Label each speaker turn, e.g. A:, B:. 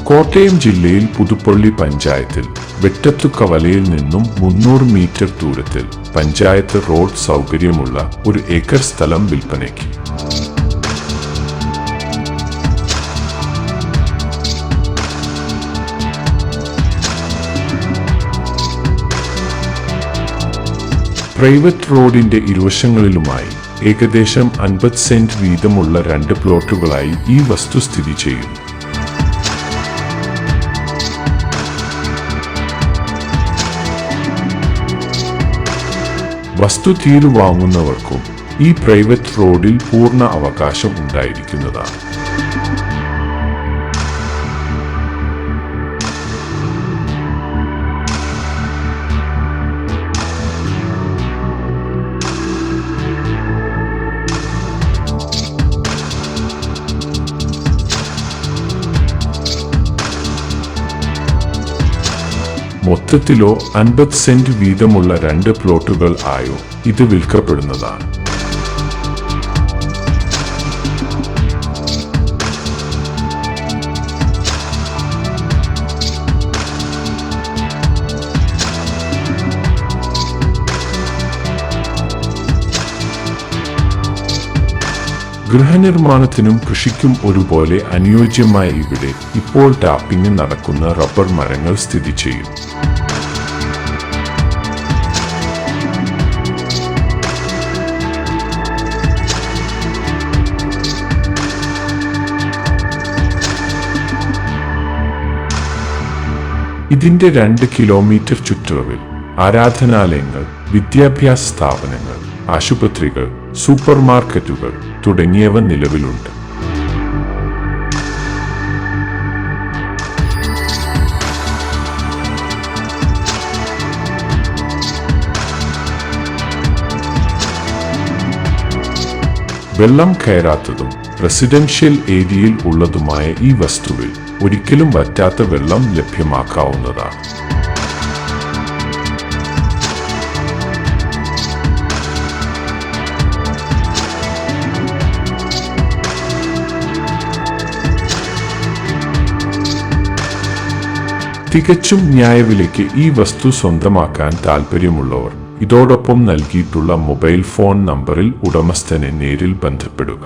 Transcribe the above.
A: കോട്ടയം ജില്ലയിൽ പുതുപ്പള്ളി പഞ്ചായത്തിൽ വെട്ടത്തുകവലയിൽ നിന്നും 300 മീറ്റർ ദൂരത്തിൽ പഞ്ചായത്ത് റോഡ് സൗകര്യമുള്ള 1 ഏക്കർ സ്ഥലം വിൽപ്പനയ്ക്ക്. പ്രൈവറ്റ് റോഡിന്റെ ഇരുവശങ്ങളിലുമായി ഏകദേശം 50 സെന്റ് വീതമുള്ള 2 പ്ലോട്ടുകളായി ഈ വസ്തു സ്ഥിതി ചെയ്യുന്നു. വസ്തു തീരു വാങ്ങുന്നവർക്കും ഈ പ്രൈവറ്റ് റോഡിൽ പൂർണ്ണ അവകാശം ഉണ്ടായിരിക്കുന്നതാണ്. മൊത്തത്തിലോ 50 സെന്റ് വീതമുള്ള 2 പ്ലോട്ടുകൾ ആയോ ഇത് വിൽക്കപ്പെടുന്നതാണ്. ഗൃഹനിർമ്മാണത്തിനും കൃഷിക്കും ഒരുപോലെ അനുയോജ്യമായ ഇവിടെ ഇപ്പോൾ ടാപ്പിംഗ് നടക്കുന്ന റബ്ബർ മരങ്ങൾ സ്ഥിതി ചെയ്യും. ഇതിന്റെ 2 കിലോമീറ്റർ ചുറ്റളവിൽ ആരാധനാലയങ്ങൾ, വിദ്യാഭ്യാസ സ്ഥാപനങ്ങൾ, ആശുപത്രികൾ, സൂപ്പർമാർക്കറ്റുകൾ തുടങ്ങിയവ നിലവിലുണ്ട്. വെള്ളം കയറാത്തതും റെസിഡൻഷ്യൽ ഏരിയയിൽ ഉള്ളതുമായ ഈ വസ്തുവിൽ ഒരിക്കലും വറ്റാത്ത വെള്ളം ലഭ്യമാക്കാവുന്നതാണ്. തികച്ചും ന്യായവിലയ്ക്ക് ഈ വസ്തു സ്വന്തമാക്കാൻ താൽപ്പര്യമുള്ളവർ ഇതോടൊപ്പം നൽകിയിട്ടുള്ള മൊബൈൽ ഫോൺ നമ്പറിൽ ഉടമസ്ഥനെ നേരിൽ ബന്ധപ്പെടുക.